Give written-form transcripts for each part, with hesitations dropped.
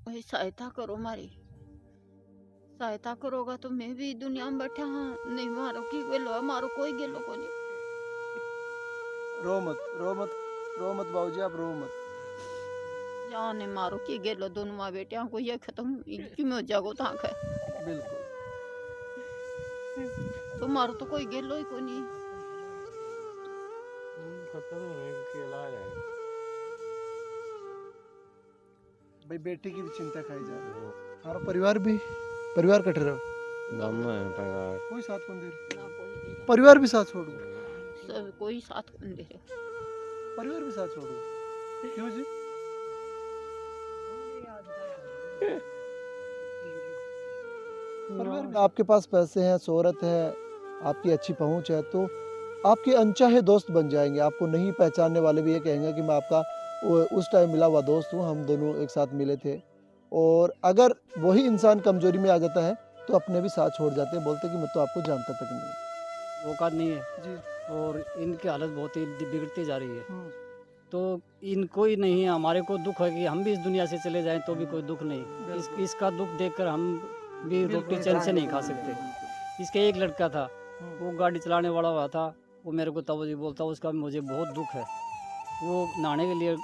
कोई सहायता करो हमारी। सहायता करोगा तो मैं भी दुनिया में बैठा हाँ, नहीं मारो की गेलो मारो कोई गेलो को नहीं। रो मत, रो मत, रो मत बाबूजी, आप रो मत। जाने मारो की गेलो दोनों माँ बेटिया को ये खत्म क्यों हो जागो ताक है। बिल्कुल। तो मारो तो कोई गेलो ही को नहीं। खत्म होने के इलाज है। भाई बेटी की भी चिंता खाई जा रही है। हमारा परिवार कट रहा है। गम है परिवार। कोई साथ कौन दे रहा? ना कोई दे रहा। परिवार भी साथ छोड़ू? सब कोई साथ कौन दे रहा। परिवार भी साथ छोड़ू? क्यों जी? परिवार में आपके पास पैसे हैं, शोहरत है, आपकी अच्छी पहुंच है, तो आपके अनचाहे दोस्त बन जाएंगे। आपको नहीं पहचानने वाले भी ये कहेंगे कि मैं आपका उस टाइम मिला हुआ दोस्त हूँ, हम दोनों एक साथ मिले थे। और अगर वही इंसान कमजोरी में आ जाता है तो अपने भी साथ छोड़ जाते हैं, बोलते हैं कि मैं तो आपको जानता तक नहीं। औकात नहीं है जी। और इनकी हालत बहुत ही बिगड़ती जा रही है। तो इनको ही नहीं है, हमारे को दुख है कि हम भी इस दुनिया से चले जाएं तो भी कोई दुख नहीं। इसका दुख देखकर हम भी रोटी चैन से नहीं खा सकते। इसका एक लड़का था, वो गाड़ी चलाने वाला हुआ था, वो मेरे को तब जी बोलता, उसका मुझे बहुत दुख है। वो नहाने के लिए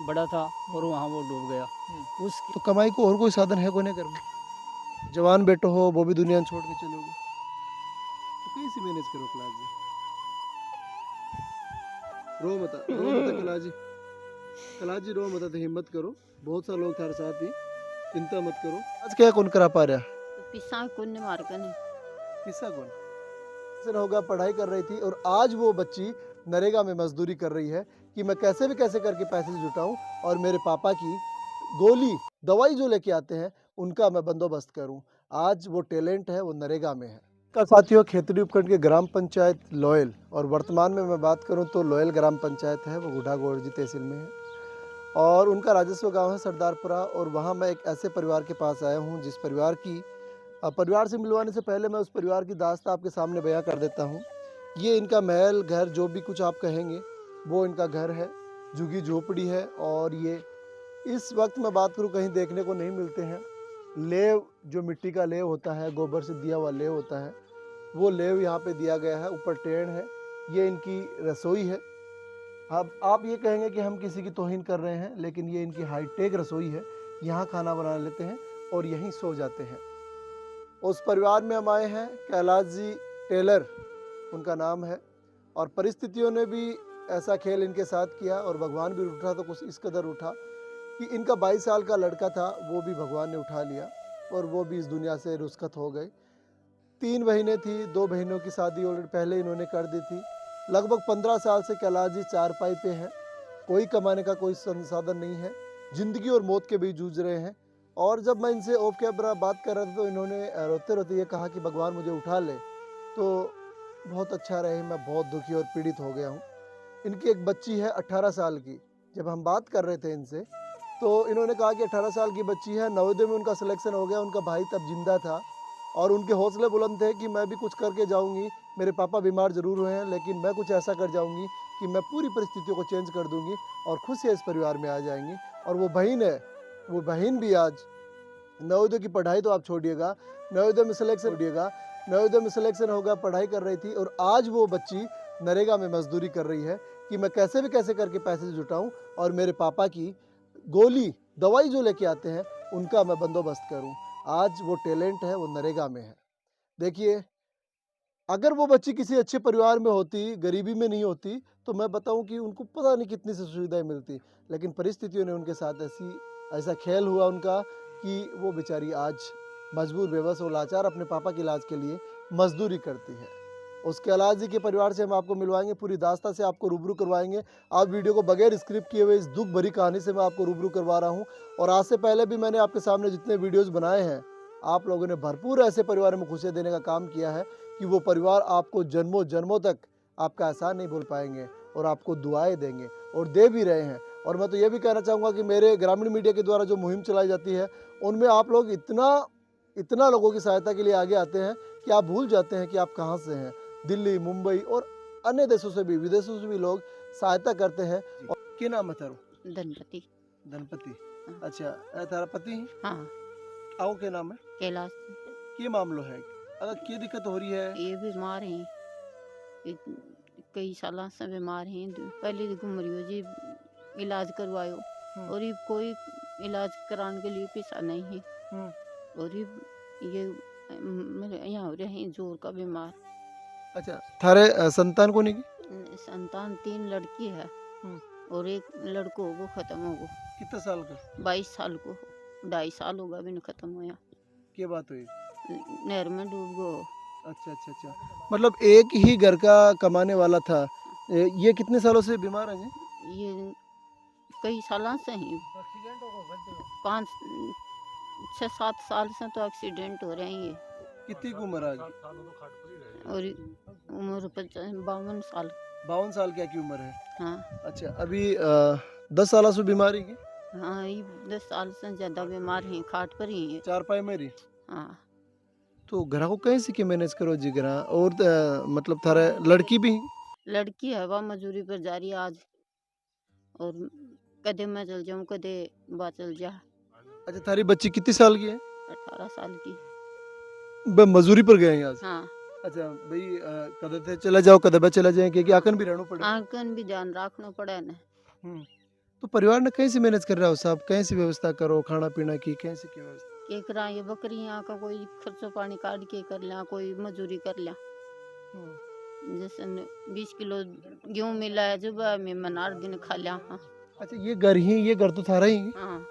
बड़ा था और वहाँ वो डूब गया। उस तो कमाई को और कोई साधन है कोई नहीं कर में? जवान बेटो हो, वो भी दुनिया छोड़ के चलोगे तो कैसे मैनेज करो कलाज जी? रो मत कलाजी, कलाजी रो मत, हिम्मत करो, बहुत सारे लोग थारे साथ ही, चिंता मत करो। आज क्या कौन करा पा रहा? तो पिसा कौन ने मार कर नहीं। किस्सा कौन से होगा, पढ़ाई कर रही थी और आज वो बच्ची नरेगा में मजदूरी कर रही है कि मैं कैसे भी कैसे करके पैसे जुटाऊं और मेरे पापा की गोली दवाई जो लेके आते हैं उनका मैं बंदोबस्त करूं। आज वो टैलेंट है, वो नरेगा में है। का साथियों, खेतड़ी उपखंड के ग्राम पंचायत लोयल, और वर्तमान में मैं बात करूं तो लोयल ग्राम पंचायत है, वो गुढ़ागोड़जी तहसील में है और उनका राजस्व गांव है सरदारपुरा। और वहां मैं एक ऐसे परिवार के पास आया हूं जिस परिवार की परिवार से मिलवाने से पहले मैं उस परिवार की दास्तां आपके सामने बयां कर देता हूं। ये इनका महल घर जो भी कुछ आप कहेंगे वो इनका घर है, झुग्गी झोपड़ी है। और ये इस वक्त मैं बात करूं कहीं देखने को नहीं मिलते हैं। लेव जो मिट्टी का लेव होता है, गोबर से दिया हुआ लेव होता है, वो लेव यहाँ पे दिया गया है। ऊपर टेन है, ये इनकी रसोई है। अब आप ये कहेंगे कि हम किसी की तौहीन कर रहे हैं, लेकिन ये इनकी हाईटेक रसोई है। यहाँ खाना बना लेते हैं और यहीं सो जाते हैं। उस परिवार में हम आए हैं, कैलाश जी टेलर उनका नाम है। और परिस्थितियों ने भी ऐसा खेल इनके साथ किया और भगवान भी उठा तो कुछ इस कदर उठा कि इनका 22 साल का लड़का था, वो भी भगवान ने उठा लिया और वो भी इस दुनिया से रुखसत हो गए। 3 बहनें थी, 2 बहनों की शादी ऑलरेडी पहले इन्होंने कर दी थी। लगभग 15 साल से कैलाश जी चारपाई पे हैं, कोई कमाने का कोई संसाधन नहीं है, जिंदगी और मौत के बीच जूझ रहे हैं। और जब मैं इनसे ऑफ कैमरा बात कर रहा था तो इन्होंने रोते रोते ये कहा कि भगवान मुझे उठा ले तो बहुत अच्छा रहे, मैं बहुत दुखी और पीड़ित हो गया हूँ। इनकी एक बच्ची है 18 साल की। जब हम बात कर रहे थे इनसे तो इन्होंने कहा कि 18 साल की बच्ची है, नवोदय में उनका सिलेक्शन हो गया, उनका भाई तब जिंदा था और उनके हौसले बुलंद थे कि मैं भी कुछ करके जाऊंगी। मेरे पापा बीमार जरूर हुए हैं लेकिन मैं कुछ ऐसा कर जाऊंगी कि मैं पूरी परिस्थितियों को चेंज कर दूंगी और खुशियाँ इस परिवार में आ जाएंगी। और वो बहन है, वो बहन भी आज नवोदय की पढ़ाई तो आप छोड़िएगा, नवोदय में सिलेक्शन होगा, पढ़ाई कर रही थी और आज वो बच्ची नरेगा में मजदूरी कर रही है कि मैं कैसे भी कैसे करके पैसे जुटाऊं और मेरे पापा की गोली दवाई जो लेके आते हैं उनका मैं बंदोबस्त करूं। आज वो टैलेंट है, वो नरेगा में है। देखिए, अगर वो बच्ची किसी अच्छे परिवार में होती, गरीबी में नहीं होती, तो मैं बताऊं कि उनको पता नहीं कितनी सी सुविधाएं मिलती, लेकिन परिस्थितियों ने उनके साथ ऐसा खेल हुआ उनका कि वो बेचारी आज मजबूर, बेबस और लाचार अपने पापा के इलाज के लिए मजदूरी करती है। उसके अलावा जी के परिवार से हम आपको मिलवाएंगे, पूरी दास्तां से आपको रूबरू करवाएंगे। आप वीडियो को बगैर स्क्रिप्ट किए हुए इस दुख भरी कहानी से मैं आपको रूबरू करवा रहा हूँ। और आज से पहले भी मैंने आपके सामने जितने वीडियोस बनाए हैं, आप लोगों ने भरपूर ऐसे परिवार में खुशियाँ देने का काम किया है कि वो परिवार आपको जन्मों जन्मों तक आपका एहसान नहीं भूल पाएंगे और आपको दुआएं देंगे और दे भी रहे हैं। और मैं तो ये भी कहना चाहूँगा कि मेरे ग्रामीण मीडिया के द्वारा जो मुहिम चलाई जाती है उनमें आप लोग इतना लोगों की सहायता के लिए आगे आते हैं कि आप भूल जाते हैं कि आप कहाँ से हैं। दिल्ली, मुंबई और अन्य देशों से भी, विदेशों से भी लोग सहायता करते हैं। और क्या नाम है तारो? धनपति। धनपति। अच्छा थारा पति है? हाँ आओ क्या नाम है? कैलाश क्या मामलो है? अगर क्या दिक्कत हो रही है? ये बीमार हैं, ये कई साल से बीमार हैं। पहले तो घुमरियो जी इलाज करवायो और ये कोई इलाज कराने के लिए पैसा नहीं है। और ये मेरे यहाँ हो रहे हैं जोर का बीमार। अच्छा थारे संतान को नहीं की? संतान 3 लड़की है और एक लड़को वो खत्म हो गो। कितना साल का? 22 साल को 2.5 साल होगा भी खत्म होया। क्या बात हुई? नहर में डूब गो। अच्छा अच्छा अच्छा, मतलब एक ही घर का कमाने वाला था। ये कितने सालों से बीमार है जी? ये कई साल से ही 5 6 7 साल से तो एक्सीडेंट हो रहे हैं ये। कितनी की उम्र आज? और उम्र 52 साल। 52 साल क्या की उम्र है? हाँ अच्छा अभी 10 साल से बीमारी की? हाँ ये 10 साल से ज्यादा बीमार हैं, खाट पर ही है। चारपाई में रही? हाँ तो घर को कैसे के मैनेज करो जी घर? और मतलब थारा लड़की भी? लड़की है वह मजदूरी पर जा रही है आज, और कदे मैं चल जाऊँ कदे बा चल जा। अच्छा थारी बच्ची कितनी साल की है? 18 साल की। मजदूरी पर गए हैं आज? हाँ अच्छा भाई कदे थे चला जाओ कदे बे चला जाए क्योंकि आकन भी रहना पड़े। आंकन भी ध्यान रखना पड़े न। तो परिवार ने कैसे मैनेज कर रहा हो साहब? कैसी व्यवस्था करो खाना पीना की? कैसे की व्यवस्था? के करा ये बकरियां का कोई खर्चो पानी काट के कर लिया, कोई मजदूरी कर लिया। जैसे 20 किलो गेहूं मिला है जब मैं मनार दिन खा लिया। हाँ अच्छा ये घर तो थारा ही है? हाँ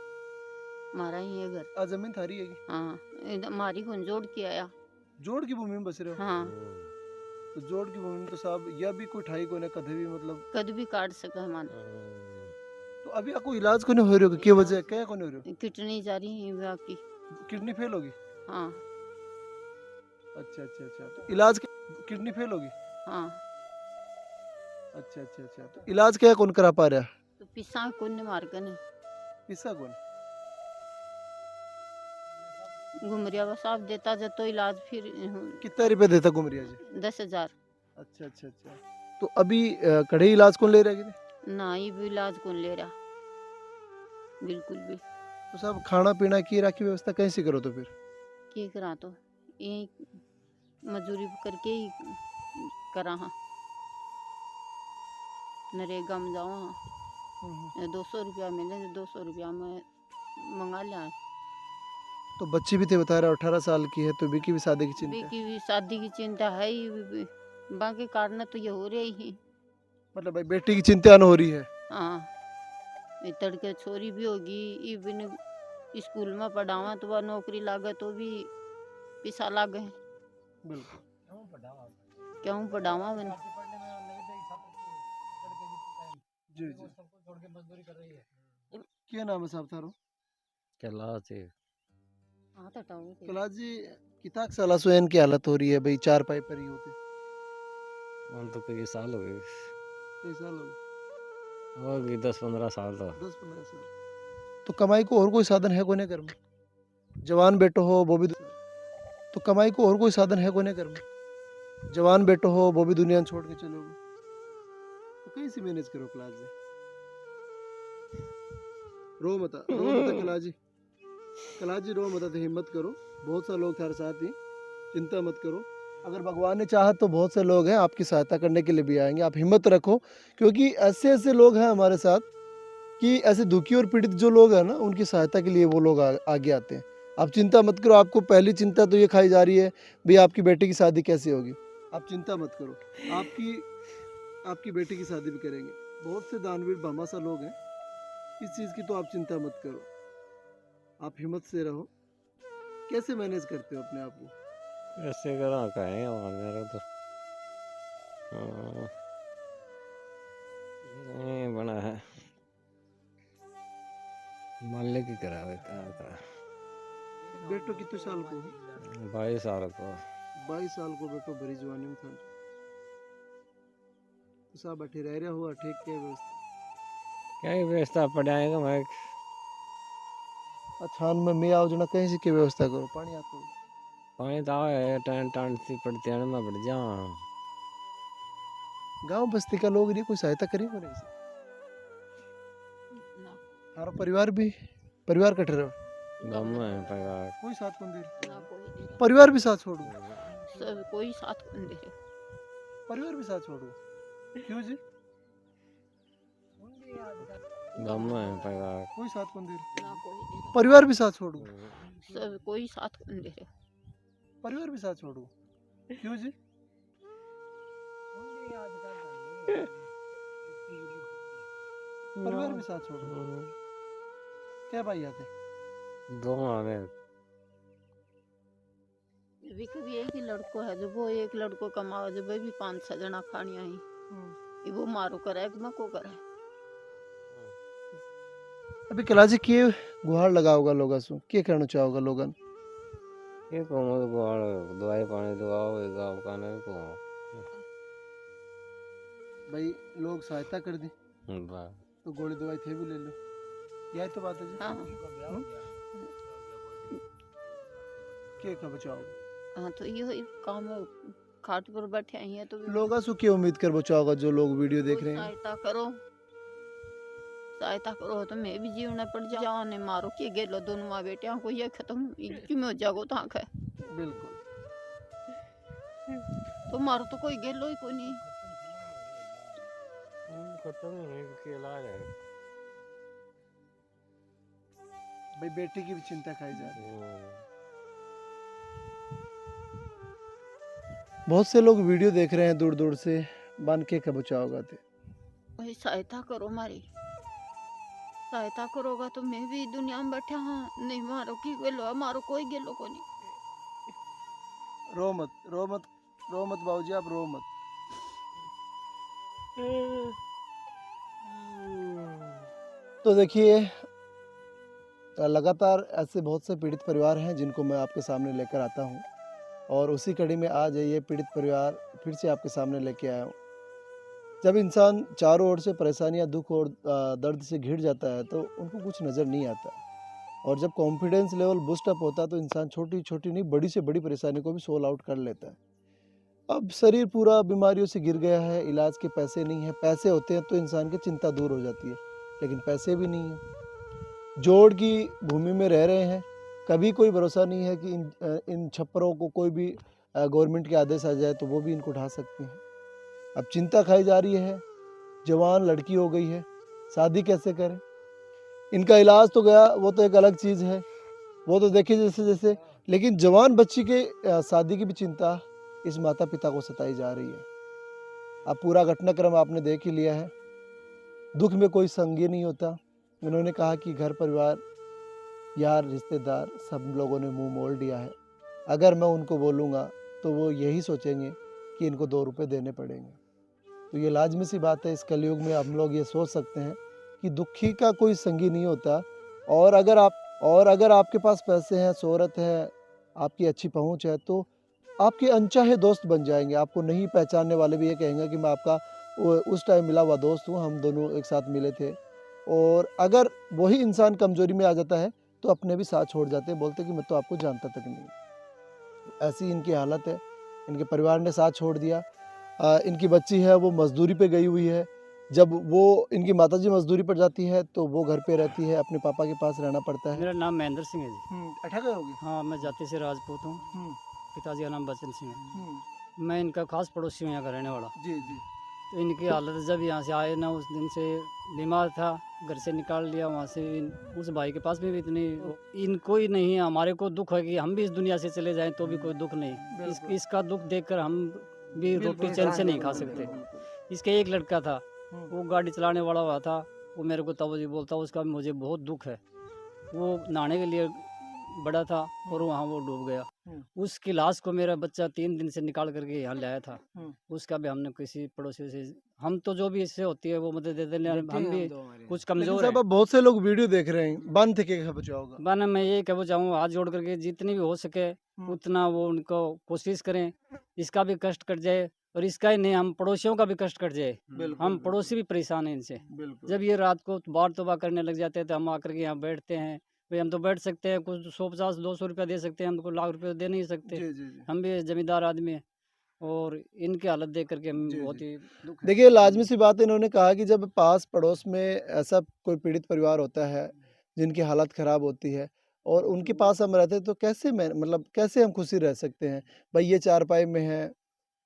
हमारा ही है घर। जमीन थारी है? हाँ हमारी को जोड़ के आया। जोड़ की भूमि में बस रहे हो? हाँ तो जोड़ की भूमि में तो साहब यह भी कोई ठाई को ना कदे भी मतलब। कद भी काट सके हमान। तो अभी आपको इलाज को नहीं हो रही हो? क्या वजह है? क्या को नहीं हो रही किडनी जा रही है विवाह की। हो? किडनी फेल होगी? हाँ अच्छा अच्छा अच्छा, तो इलाज किडनी फेल होगी? हाँ अच्छा अच्छा अच्छा, तो इलाज क्या कौन करा पा रहा? तो पिसा कौन मार कर नहीं पिसा कौन? घुमरिया साहब देता जब तो इलाज फिर कितना रुपए देता घुमरिया जी? 10,000। अच्छा अच्छा अच्छा, तो अभी कड़े इलाज कौन ले रहा है? ना ये भी इलाज कौन ले रहा बिल्कुल भी। तो साहब खाना पीना की राखी व्यवस्था कैसे करो तो फिर? क्या करा तो यही मजदूरी करके ही करा। हाँ नरेगा में जाओ। हाँ 200 रुपया मिले तो 200 रुपया में मंगा लिया। तो बच्ची भी थे बता रहे 18 साल की है, तो विकी भी शादी की चिंता है? की भी शादी की चिंता है ही, बाकी कारण तो ये हो रही ही। मतलब भाई बेटी की चिंता न हो रही है? हाँ ये तड़के छोरी भी होगी, इवन स्कूल में पढ़ावा तो वह नौकरी लागे तो भी पैसा लागे। बिल्कुल क्यों पढ़ावा मैंने। जी जी, क्या नाम है साहब थारो? कैलाश है। हाँ तो हटाओ कैलाश जी कितना साल से इनकी हालत हो रही है भाई? चार पाई पर ही होते? हम तो कई साल हो गए, कई साल हो गए? हो गई 10-15 साल तो। 10-15 साल। तो कमाई को और कोई साधन है कोने घर में? जवान बेटो हो वो भी तो कमाई को और कोई साधन है कोने घर में? जवान बेटो हो वो भी दुनिया छोड़ के चलोगे, तो कैसे मैनेज करो कैलाश जी? रो मत कैलाश जी, कैलाश जी रो मत, हिम्मत करो। बहुत सारे लोग थारे साथ ही, चिंता मत करो। अगर भगवान ने चाहा तो बहुत से लोग हैं आपकी सहायता करने के लिए भी आएंगे। आप हिम्मत रखो, क्योंकि ऐसे ऐसे लोग हैं हमारे साथ कि ऐसे दुखी और पीड़ित जो लोग हैं ना, उनकी सहायता के लिए वो लोग आगे आते हैं। आप चिंता मत करो। आपको पहली चिंता तो ये खाई जा रही है भाई आपकी बेटी की शादी कैसे होगी। आप चिंता मत करो, आपकी बेटी की शादी भी करेंगे। बहुत से दानवीर भामाशाह लोग हैं, इस चीज़ की तो आप चिंता मत करो। आप हिम्मत से रहो। कैसे मैनेज करते हो अपने आप को? ऐसे करा कहें और मेरा तो नहीं बना है, मालिक की करावे का। बेटो कितने साल को? 22 साल को। 22 साल को बेटो भरी जवानी में था। तो साहब बैठे रह रहा हुआ ठीक क्या व्यवस्था? क्या ही व्यवस्था पड़ाएगा मैं। अच्छा में मैं आओ जना कहीं से की व्यवस्था करो। पानी आता हो? पानी तो आए टन टन सी पड़ती है, मैं बढ़ जा। गांव बस्ती का लोग नहीं कोई सहायता करेंगे नहीं से? हमारा परिवार भी परिवार कट रहे हो? गम है परिवार। कोई साथ कौन दे रहा? ना कोई दे रहा। परिवार भी साथ छोड़ू? सब कोई साथ कौन दे रहा। परिवार भी साथ छोड़ू? क्यों जी? गम है परिवार। कोई साथ कौन दे रहा? ना कोई दे रहा। परिवार भी साथ छोड़ू? सब कोई साथ कौन दे रहा। परिवार भी साथ छोड़ू? क्यों जी? परिवार भी साथ छोड़ू? क्या भाई आते? दो मारे। अभी कभी एक ही लड़को है, जब वो एक लड़को कमाओ, जब भी 5-6 जना खानिया ही ये वो मारो करे कि मैं को करे। अभी कलाजी के गुहार लगा होगा लोगा सु के कहना चाहोगा लोगन? ये को दवाई पानी दवाओ ये गाँव का नहीं को। भाई लोग सहायता कर दी बा तो गोली दवाई थे भी ले लो, यही तो बात है जी। हाँ के बचाओगे? हाँ, तो ये काम है, खाट पर बैठे हैं तो लोग सु की उम्मीद कर बचाओगा जो लोग वीडियो देख रहे हैं? सहायता करो तो मैं भी जीवने पड़ जाओ ने मारो के गेलो दोनों माँ बेटिया को ये खत्म क्यों हो जागो तो है। बिल्कुल। तो मारो तो कोई गेलो ही कोई नहीं। खत्म नहीं के इलाज है। भाई बेटी की भी चिंता खाई जा रही है। बहुत से लोग वीडियो देख रहे हैं दूर दूर से, बन के कब बचाओगा थे? वही सहायता करो हमारी, सहायता करोगा तो मैं भी दुनिया में बैठा हाँ, नहीं मारो की गेलो मारो कोई गेलो को नहीं। रो मत रो मत रो मत बाबूजी, आप रो मत। तो देखिए लगातार ऐसे बहुत से पीड़ित परिवार हैं जिनको मैं आपके सामने लेकर आता हूं, और उसी कड़ी में आज ये पीड़ित परिवार फिर से आपके सामने लेके आया हूं। जब इंसान चारों ओर से परेशानियां, दुख और दर्द से घिर जाता है तो उनको कुछ नज़र नहीं आता, और जब कॉन्फिडेंस लेवल बूस्ट अप होता है तो इंसान छोटी छोटी नहीं बड़ी से बड़ी परेशानी को भी सोल्व आउट कर लेता है। अब शरीर पूरा बीमारियों से गिर गया है, इलाज के पैसे नहीं है। पैसे होते हैं तो इंसान की चिंता दूर हो जाती है, लेकिन पैसे भी नहीं है। जोड़ की भूमि में रह रहे हैं, कभी कोई भरोसा नहीं है कि इन छप्परों को कोई भी गवर्नमेंट के आदेश आ जाए तो वो भी इनको उठा सकती हैं। अब चिंता खाई जा रही है, जवान लड़की हो गई है, शादी कैसे करें? इनका इलाज तो गया, वो तो एक अलग चीज़ है, वो तो देखिए जैसे जैसे, लेकिन जवान बच्ची के शादी की भी चिंता इस माता पिता को सताई जा रही है। अब पूरा घटनाक्रम आपने देख ही लिया है। दुख में कोई संगी नहीं होता। उन्होंने कहा कि घर परिवार, यार, रिश्तेदार सब लोगों ने मुंह मोड़ लिया है। अगर मैं उनको बोलूँगा तो वो यही सोचेंगे कि इनको 2 रुपए देने पड़ेंगे। तो ये लाजमी सी बात है, इस कलयुग में हम लोग ये सोच सकते हैं कि दुखी का कोई संगी नहीं होता। और अगर आपके पास पैसे हैं, शोहरत है, आपकी अच्छी पहुंच है, तो आपके अनचाहे दोस्त बन जाएंगे। आपको नहीं पहचानने वाले भी ये कहेंगे कि मैं आपका उस टाइम मिला हुआ दोस्त हूँ, हम दोनों एक साथ मिले थे। और अगर वही इंसान कमजोरी में आ जाता है तो अपने भी साथ छोड़ जाते हैं, बोलते कि मैं तो आपको जानता तक नहीं। ऐसी इनकी हालत है, इनके परिवार ने साथ छोड़ दिया। इनकी बच्ची है वो मजदूरी पे गई हुई है। जब वो इनकी माताजी मजदूरी पर जाती है तो वो घर पे रहती है, अपने पापा के पास रहना पड़ता है। मेरा नाम महेंद्र सिंह है जी। अठा गए होगे? हाँ, मैं जाति से राजपूत हूँ। पिताजी का नाम बचन सिंह है। मैं इनका खास पड़ोसी हूँ, यहाँ का रहने वाला। जी जी। तो इनकी हालत जब यहाँ से आए ना, उस दिन से बीमार था, घर से निकाल लिया वहाँ से। उस भाई के पास भी इतनी इनको ही नहीं है, हमारे को दुख है कि हम भी इस दुनिया से चले जाएं तो भी कोई दुख नहीं। इसका दुख देखकर हम भी रोटी चैन से नहीं खा सकते। इसका एक लड़का था, वो गाड़ी चलाने वाला हुआ था, वो मेरे को तब बोलता, उसका मुझे बहुत दुख है। वो नहाने के लिए बड़ा था और वहाँ वो डूब गया। उसकी लाश को मेरा बच्चा 3 दिन से निकाल करके यहाँ लाया था। उसका भी हमने किसी पड़ोसी से, हम तो जो भी इससे होती है वो मदद देते हैं। हम भी कुछ कमजोर है। बहुत से लोग वीडियो देख रहे हैं, बन थे के बचाओगा? बन मैं ये कहना चाहूँ, हाथ जोड़ करके जितनी भी हो सके उतना वो उनको कोशिश करें, इसका भी कष्ट कट जाए और इसका ही नहीं, हम पड़ोसियों का भी कष्ट कट जाए। हम पड़ोसी भी परेशान हैं इनसे। जब ये रात को बार तोबा करने लग जाते हैं तो हम आकर के यहाँ बैठते हैं। भाई हम तो बैठ सकते हैं, कुछ 150-200 रुपया दे सकते हैं, हमको लाख रुपये दे नहीं सकते। हम भी जमींदार आदमी हैं और इनकी हालत देख करके हम बहुत ही दुख। देखिए लाजमी सी बात है, इन्होंने कहा कि जब पास पड़ोस में ऐसा कोई पीड़ित परिवार होता है जिनकी हालत ख़राब होती है और उनके पास हम रहते हैं तो कैसे मैं मतलब कैसे हम खुशी रह सकते हैं? भाई ये चारपाई में हैं,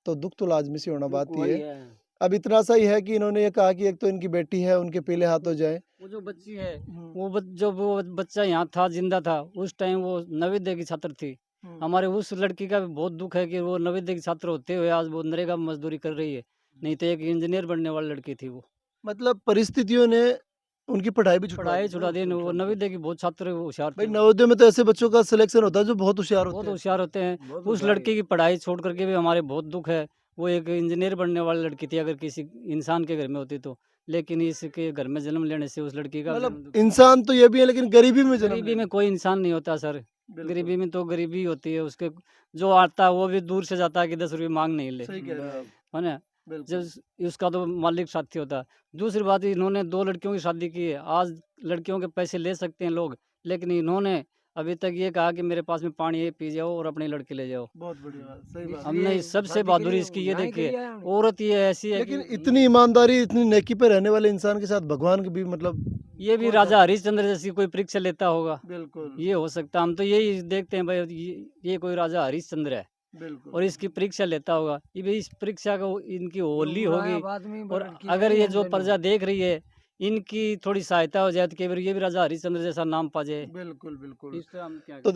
तो दुःख तो लाज़मी सी होना बात ही है। अब इतना सा ही है कि इन्होंने ये कहा कि एक तो इनकी बेटी है, उनके पीले हाथ हो जाएँ। वो जो बच्ची है, हुँ, वो बच्चा यहाँ था, जिंदा था, उस टाइम वो नवोदय की छात्र थी। हुँ। हमारे उस लड़की का भी बहुत दुख है कि वो नवोदय की छात्र होते हुए आज वो नरेगा में मजदूरी कर रही है, नहीं तो एक इंजीनियर बनने वाली लड़की थी वो। मतलब परिस्थितियों ने उनकी पढ़ाई भी छुड़वा पढ़ाई दी ना छुड़ा दी, उनके वो हाथ से। नवोदय की बहुत छात्र होशियार भाई थे, नवोदय में तो ऐसे बच्चों का सिलेक्शन होता है जो बहुत होशियार बहुत होते हैं। होशियार होते हैं। बहुत उस होशियार है। लड़की की पढ़ाई छोड़ करके भी हमारे बहुत दुख है। वो एक इंजीनियर बनने वाली लड़की थी, अगर किसी इंसान के घर में होती तो, लेकिन इसके घर में जन्म लेने से उस लड़की का जन्म मतलब दुख। इंसान तो ये भी है लेकिन गरीबी में जन्म गरीबी ले में लिया। कोई इंसान नहीं होता सर। बिल्कुल। गरीबी में तो गरीबी होती है, उसके जो आता है वो भी दूर से जाता है कि 10 रुपये मांग नहीं ले, सही कह रहे हो आप। है ना? बिल्कुल। जब उसका तो मालिक साथी होता है। दूसरी बात, इन्होंने 2 लड़कियों की शादी की है। आज लड़कियों के पैसे ले सकते हैं लोग, लेकिन इन्होंने अभी तक ये कहा कि मेरे पास में पानी है, पी जाओ और अपनी लड़की ले जाओ। बहुत बढ़िया बात, सही बात। हमने इस सबसे बहादुरी इसकी ये देखी है। औरत ये ऐसी है लेकिन कि इतनी ईमानदारी, इतनी नेकी पे रहने वाले इंसान के साथ भगवान की भी मतलब ये भी कौन राजा सा हरिश्चंद्र जैसी कोई परीक्षा लेता होगा। बिल्कुल, ये हो सकता है, हम तो यही देखते हैं भाई, ये कोई राजा हरिश्चंद्र है बिल्कुल। और इसकी परीक्षा लेता होगा। ये भी इस परीक्षा को इनकी होली होगी और अगर ये जो प्रजा देख रही है, इनकी थोड़ी सहायता हो जाए तो कई बार ये भी राजा हरिश्चंद्र जैसा नाम पा जाए। बिल्कुल, बिल्कुल। इस तरह हम क्या तो